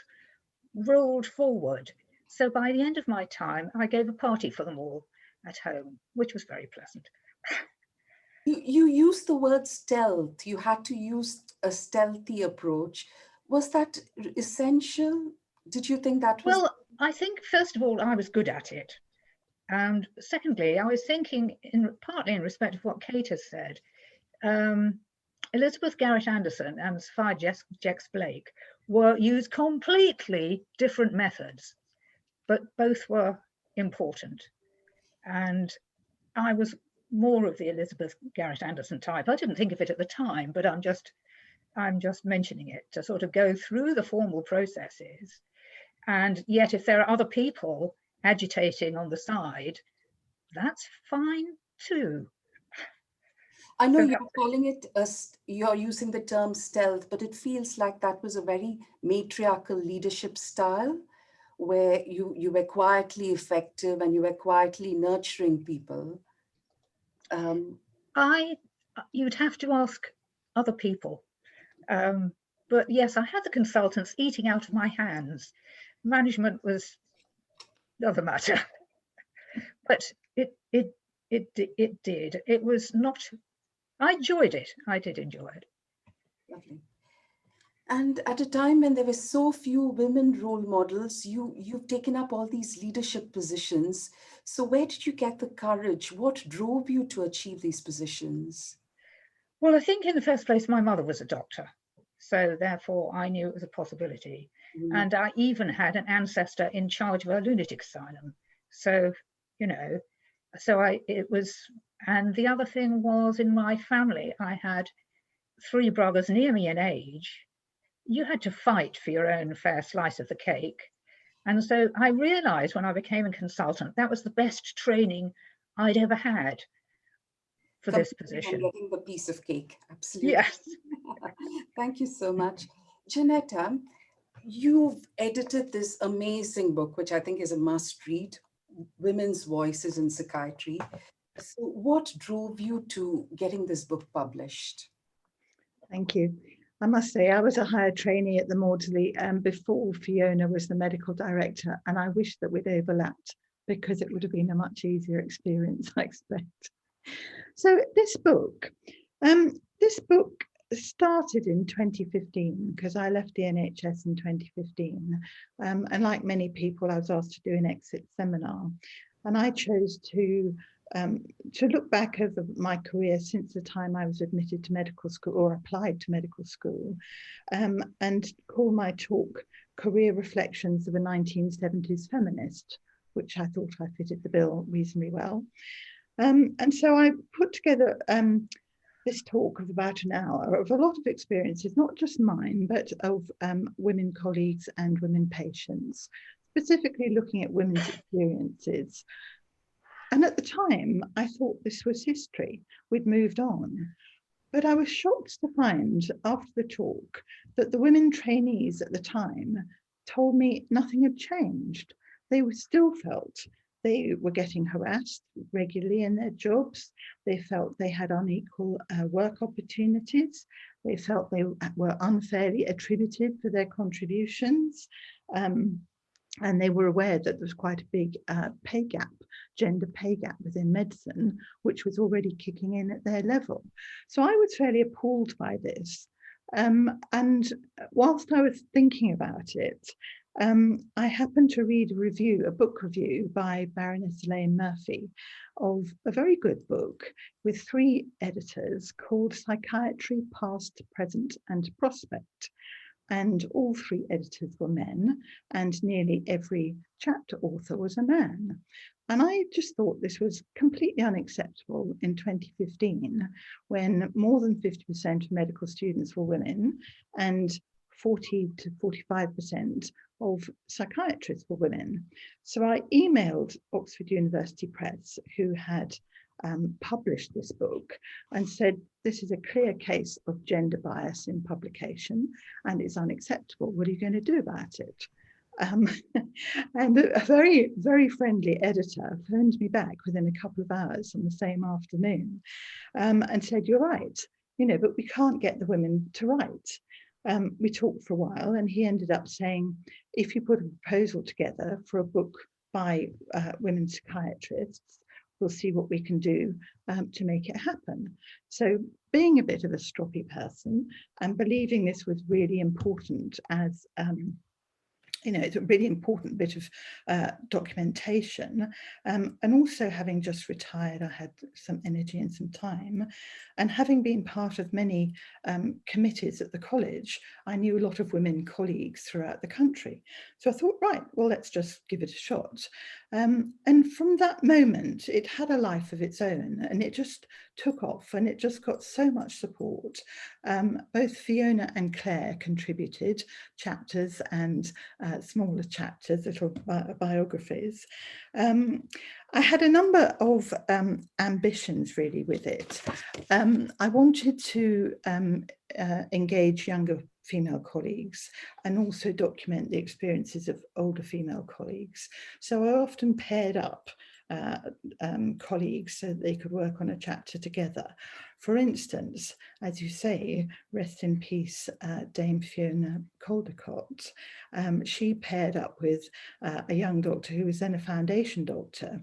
rolled forward. So by the end of my time, I gave a party for them all at home, which was very pleasant. You used the word stealth. You had to use a stealthy approach. Was that essential? Did you think that was? Well, I think, first of all, I was good at it. And secondly, I was thinking, partly in respect of what Kate has said, Elizabeth Garrett Anderson and Sophia Jex Blake used completely different methods, but both were important. And I was more of the Elizabeth Garrett Anderson type. I didn't think of it at the time, but I'm just mentioning it to sort of go through the formal processes. And yet, if there are other people agitating on the side, that's fine too. I know you're calling it, you're using the term stealth, but it feels like that was a very matriarchal leadership style where you were quietly effective and you were quietly nurturing people. You'd have to ask other people. But yes, I had the consultants eating out of my hands. Management was the other matter. But it did. It was not, I enjoyed it. I did enjoy it. Lovely. And at a time when there were so few women role models, you've taken up all these leadership positions. So where did you get the courage? What drove you to achieve these positions? Well, I think in the first place, my mother was a doctor. So therefore, I knew it was a possibility. Mm. And I even had an ancestor in charge of a lunatic asylum. So, you know, and the other thing was, in my family, I had 3 brothers near me in age. You had to fight for your own fair slice of the cake. And so I realized when I became a consultant, that was the best training I'd ever had for this position. Getting the piece of cake, absolutely. Yes. Thank you so much. Janetta, you've edited this amazing book, which I think is a must read, Women's Voices in Psychiatry. So what drove you to getting this book published? Thank you. I must say, I was a hired trainee at the Maudsley before Fiona was the medical director, and I wish that we'd overlapped because it would have been a much easier experience, I expect. So this book started in 2015 because I left the NHS in 2015, and like many people, I was asked to do an exit seminar, and I chose to look back over my career since the time I was admitted to medical school or applied to medical school, and call my talk Career Reflections of a 1970s Feminist, which I thought I fitted the bill reasonably well. And so I put together this talk of about an hour of a lot of experiences, not just mine, but of women colleagues and women patients, specifically looking at women's experiences. And at the time, I thought this was history. We'd moved on. But I was shocked to find after the talk that the women trainees at the time told me nothing had changed. They still felt they were getting harassed regularly in their jobs. They felt they had unequal work opportunities. They felt they were unfairly attributed for their contributions. And they were aware that there was quite a big pay gap, gender pay gap within medicine, which was already kicking in at their level. So I was fairly appalled by this. And whilst I was thinking about it, I happened to read a book review by Baroness Elaine Murphy of a very good book with 3 editors called Psychiatry, Past, Present and Prospect. And all 3 editors were men, and nearly every chapter author was a man. And I just thought this was completely unacceptable in 2015, when more than 50% of medical students were women and 40 to 45% of psychiatrists were women. So I emailed Oxford University Press, who had published this book, and said, this is a clear case of gender bias in publication and it's unacceptable. What are you going to do about it? And a very, very friendly editor phoned me back within a couple of hours on the same afternoon and said, you're right, but we can't get the women to write. We talked for a while and he ended up saying, if you put a proposal together for a book by women psychiatrists, we'll see what we can do to make it happen. So being a bit of a stroppy person and believing this was really important as it's a really important bit of documentation, and also having just retired, I had some energy and some time, and having been part of many committees at the college, I knew a lot of women colleagues throughout the country. So I thought, right, well, let's just give it a shot. And from that moment, it had a life of its own, and it just took off, and it just got so much support. Both Fiona and Claire contributed chapters and smaller chapters, little biographies. I had a number of ambitions really with it. I wanted to engage younger female colleagues and also document the experiences of older female colleagues. So I often paired up colleagues so that they could work on a chapter together. For instance, as you say, rest in peace, Dame Fiona Caldecott. She paired up with a young doctor who was then a foundation doctor,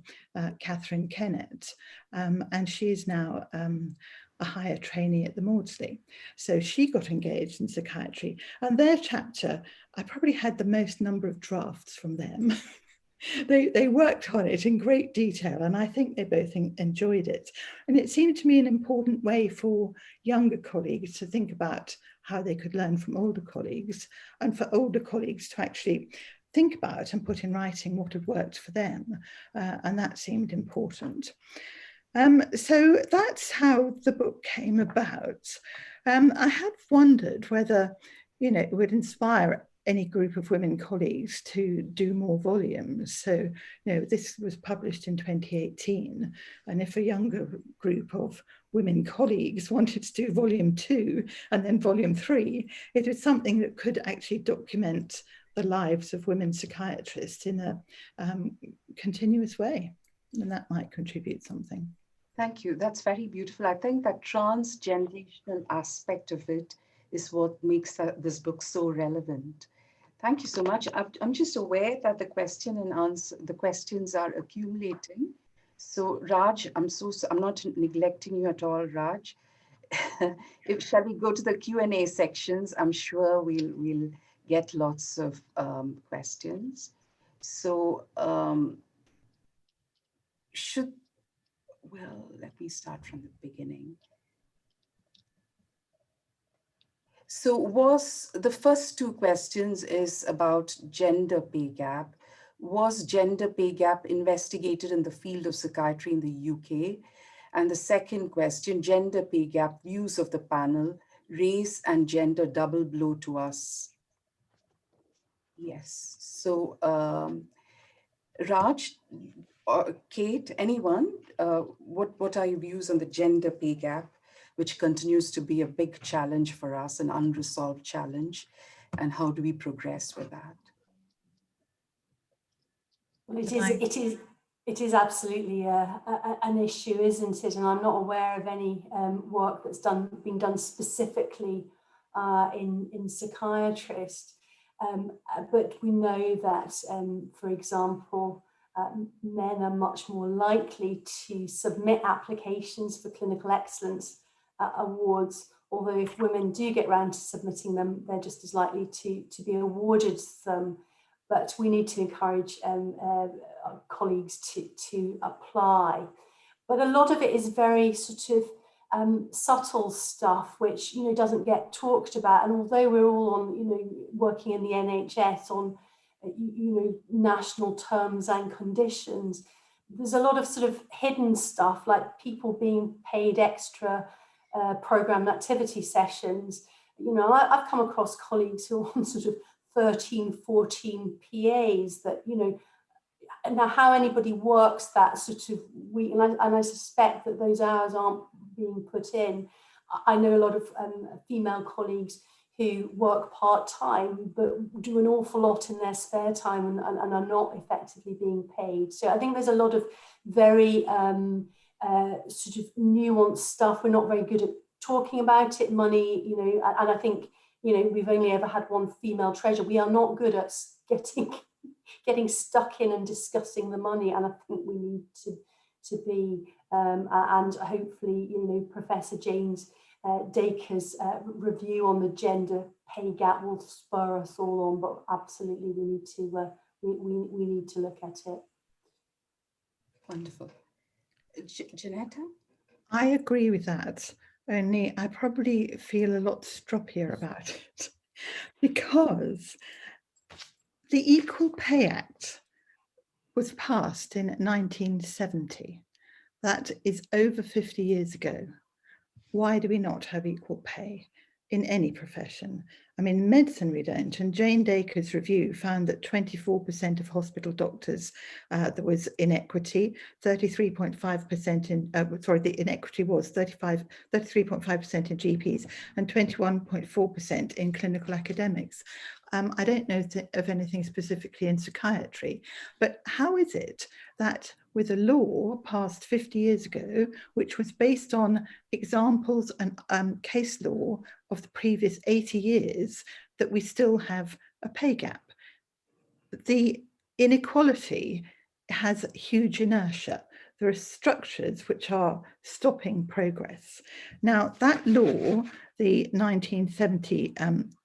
Catherine Kennett, and she is now a higher trainee at the Maudsley. So she got engaged in psychiatry, and their chapter, I probably had the most number of drafts from them. They worked on it in great detail, and I think they both enjoyed it. And it seemed to me an important way for younger colleagues to think about how they could learn from older colleagues, and for older colleagues to actually think about and put in writing what had worked for them. And that seemed important. So that's how the book came about. I had wondered whether, it would inspire any group of women colleagues to do more volumes. So, this was published in 2018. And if a younger group of women colleagues wanted to do volume 2 and then volume 3, it was something that could actually document the lives of women psychiatrists in a continuous way. And that might contribute something. Thank you. That's very beautiful. I think that transgenerational aspect of it is what makes this book so relevant. Thank you so much. I'm just aware that the questions are accumulating. So Raj, I'm not neglecting you at all, Raj. Shall we go to the Q&A sections? I'm sure we'll get lots of questions. So let me start from the beginning. So the first 2 questions is about gender pay gap. Was gender pay gap investigated in the field of psychiatry in the UK? And the second question, gender pay gap, views of the panel, race and gender double blow to us. Yes, so Raj, or Kate, anyone, what are your views on the gender pay gap, which continues to be a big challenge for us, an unresolved challenge, and how do we progress with that? Well, it is absolutely an issue, isn't it? And I'm not aware of any work that's being done specifically in psychiatrists. But we know that, for example, men are much more likely to submit applications for clinical excellence awards, although if women do get round to submitting them, they're just as likely to be awarded them. But we need to encourage colleagues to apply. But a lot of it is very sort of subtle stuff, which doesn't get talked about. And although we're all on working in the NHS on national terms and conditions, there's a lot of sort of hidden stuff, like people being paid extra programmed activity sessions. I've come across colleagues who are on sort of 13, 14 PAs that, now how anybody works that sort of week, and I suspect that those hours aren't being put in. I know a lot of female colleagues who work part-time but do an awful lot in their spare time and are not effectively being paid. So I think there's a lot of very sort of nuanced stuff. We're not very good at talking about it, money, and I think we've only ever had one female treasurer. We are not good at getting stuck in and discussing the money, and I think we need to be, and hopefully Professor James Dacre's review on the gender pay gap will spur us all on, but absolutely we need to we need to look at it. Wonderful. Janetta? I agree with that, only I probably feel a lot stroppier about it because the Equal Pay Act was passed in 1970. That is over 50 years ago. Why do we not have equal pay in any profession? I mean, in medicine we don't, and Jane Dacre's review found that 24% of hospital doctors, there was inequity, 33.5% in, the inequity was 33.5% in GPs and 21.4% in clinical academics. I don't know of anything specifically in psychiatry, but how is it that with a law passed 50 years ago, which was based on examples and case law of the previous 80 years, that we still have a pay gap? The inequality has huge inertia. There are structures which are stopping progress. Now, that law, the 1970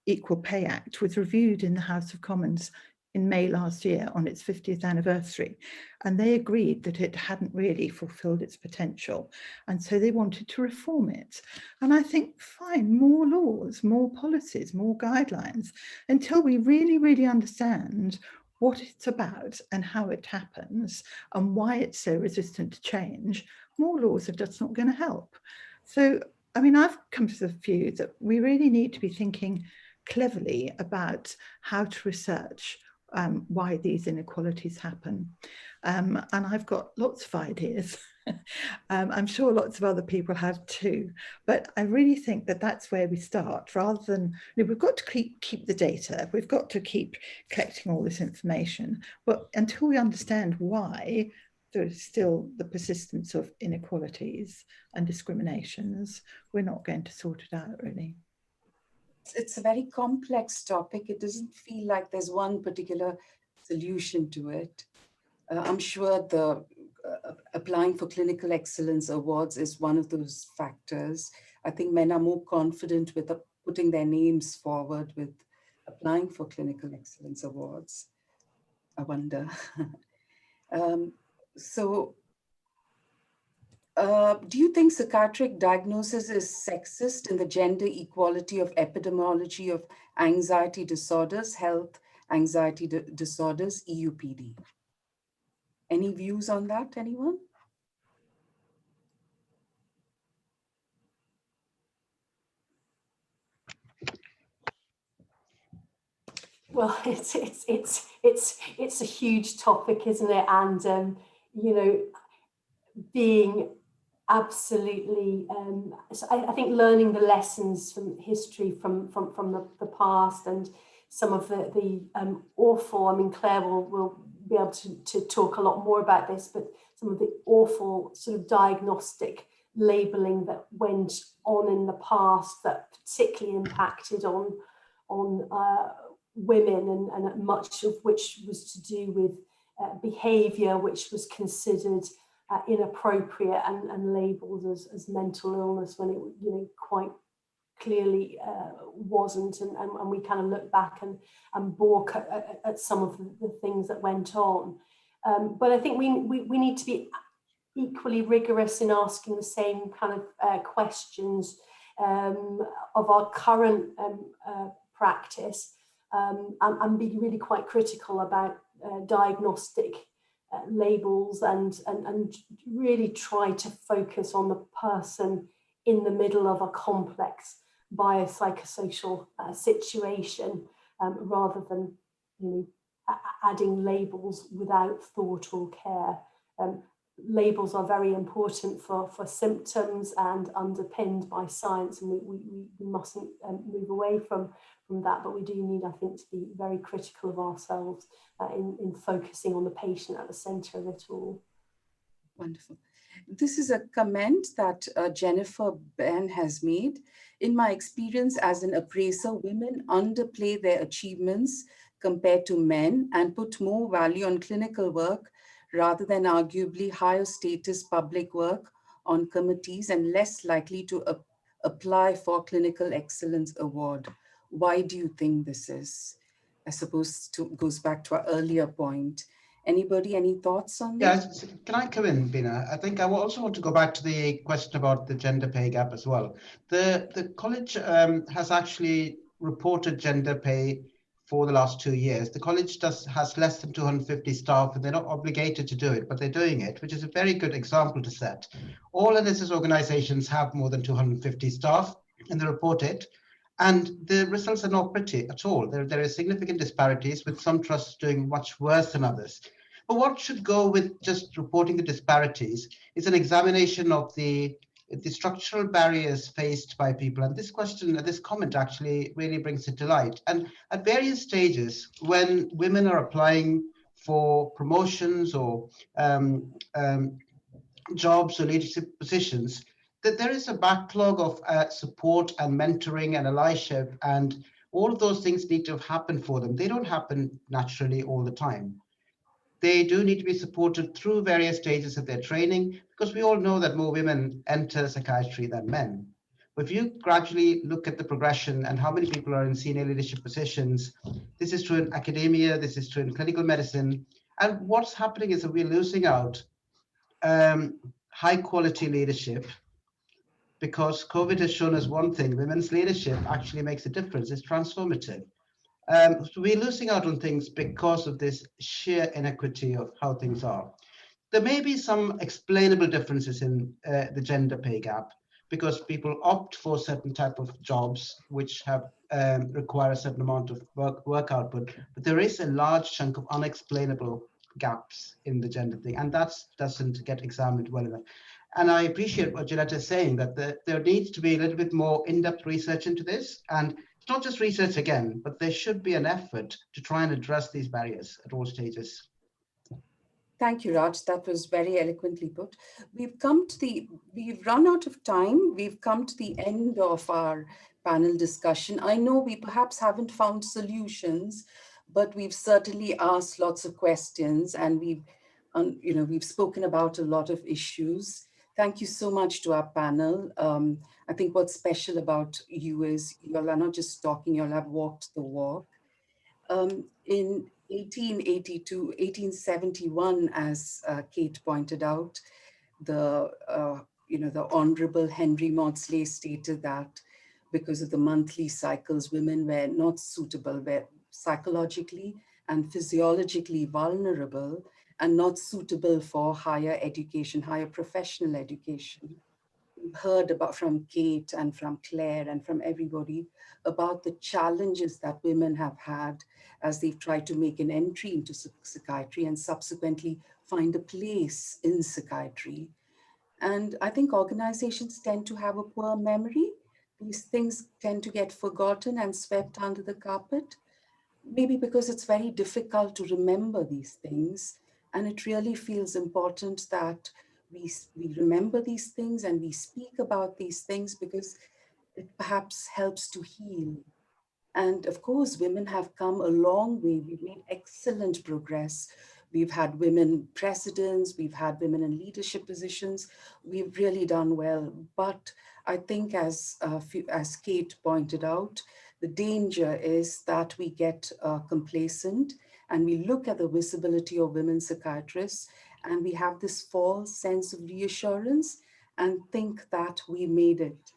Equal Pay Act, was reviewed in the House of Commons in May last year on its 50th anniversary, and they agreed that it hadn't really fulfilled its potential, and so they wanted to reform it. And I think, fine, more laws, more policies, more guidelines, until we really, really understand what it's about and how it happens and why it's so resistant to change, more laws are just not going to help. So, I mean, I've come to the view that we really need to be thinking cleverly about how to research why these inequalities happen. And I've got lots of ideas. I'm sure lots of other people have too, but I really think that that's where we start, rather than, we've got to keep the data, we've got to keep collecting all this information, but until we understand why there's still the persistence of inequalities and discriminations, we're not going to sort it out, really. It's a very complex topic. It doesn't feel like there's one particular solution to it. I'm sure the applying for clinical excellence awards is one of those factors. I think men are more confident with putting their names forward with applying for clinical excellence awards. I wonder. Do you think psychiatric diagnosis is sexist in the gender equality of epidemiology of anxiety disorders, health anxiety disorders, EUPD? Any views on that, anyone? Well, it's a huge topic, isn't it? And you know, being absolutely, so I think learning the lessons from history, from the past, and some of the awful. I mean, Claire will be able to talk a lot more about this, but some of the awful sort of diagnostic labelling that went on in the past that particularly impacted on women, and much of which was to do with behaviour which was considered inappropriate and labelled as mental illness when it, you know, quite clearly wasn't, and we kind of look back and balk at some of the things that went on. But I think we need to be equally rigorous in asking the same kind of questions of our current practice, and be really quite critical about diagnostic labels, and really try to focus on the person in the middle of a complex biopsychosocial situation, rather than, you know, adding labels without thought or care. Labels are very important for symptoms and underpinned by science, and we mustn't move away from that, but we do need, I think, to be very critical of ourselves in focusing on the patient at the centre of it all. Wonderful. This is a comment that Jennifer Ben has made. In my experience as an appraiser, women underplay their achievements compared to men and put more value on clinical work rather than arguably higher status public work on committees, and less likely to apply for Clinical Excellence Award. Why do you think this is? I suppose goes back to our earlier point. Anybody, any thoughts on this? Yeah, can I come in, Bina? I think I also want to go back to the question about the gender pay gap as well. The college has actually reported gender pay for the last 2 years. The college has less than 250 staff, and they're not obligated to do it, but they're doing it, which is a very good example to set. All NHS organizations have more than 250 staff, and they report it. And the results are not pretty at all. There are significant disparities, with some trusts doing much worse than others. But what should go with just reporting the disparities is an examination of the structural barriers faced by people. And this question, this comment actually really brings it to light. And at various stages, when women are applying for promotions or jobs or leadership positions, that there is a backlog of support and mentoring and allyship, and all of those things need to happen for them. They don't happen naturally all the time. They do need to be supported through various stages of their training, because we all know that more women enter psychiatry than men. But if you gradually look at the progression and how many people are in senior leadership positions, this is true in academia, this is true in clinical medicine. And what's happening is that we're losing out high quality leadership, because COVID has shown us one thing: women's leadership actually makes a difference, it's transformative. So we're losing out on things because of this sheer inequity of how things are. There may be some explainable differences in the gender pay gap, because people opt for certain type of jobs which have require a certain amount of work output, but there is a large chunk of unexplainable gaps in the gender thing, and that doesn't get examined well enough. And I appreciate what Jeanette is saying, that there needs to be a little bit more in-depth research into this. And it's not just research again, but there should be an effort to try and address these barriers at all stages. Thank you, Raj. That was very eloquently put. We've run out of time. We've come to the end of our panel discussion. I know we perhaps haven't found solutions, but we've certainly asked lots of questions, and we've spoken about a lot of issues. Thank you so much to our panel. I think what's special about you is you all are not just talking, you all have walked the walk. In 1871, as Kate pointed out, the Honorable Henry Maudsley stated that because of the monthly cycles, women were not suitable, were psychologically and physiologically vulnerable, and not suitable for higher education, higher professional education. we've heard about from Kate and from Claire and from everybody about the challenges that women have had as they've tried to make an entry into psychiatry and subsequently find a place in psychiatry. And I think organizations tend to have a poor memory. These things tend to get forgotten and swept under the carpet, maybe because it's very difficult to remember these things. And it really feels important that we remember these things and we speak about these things, because it perhaps helps to heal. And of course, women have come a long way. We've made excellent progress. We've had women presidents, we've had women in leadership positions. We've really done well. But I think as Kate pointed out, the danger is that we get complacent and we look at the visibility of women psychiatrists and we have this false sense of reassurance and think that we made it.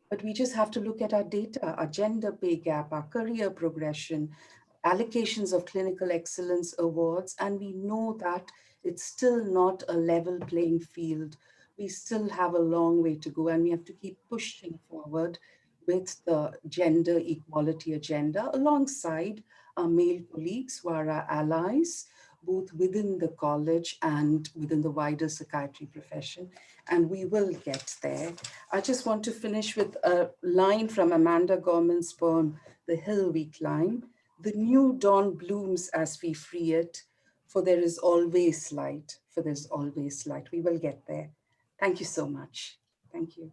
But we just have to look at our data, our gender pay gap, our career progression, allocations of clinical excellence awards, and we know that it's still not a level playing field. We still have a long way to go, and we have to keep pushing forward with the gender equality agenda alongside our male colleagues who are our allies, both within the college and within the wider psychiatry profession, and we will get there. I just want to finish with a line from Amanda Gorman's poem, The Hill We Climb. The new dawn blooms as we free it, for there is always light, for there's always light. We will get there. Thank you so much. Thank you.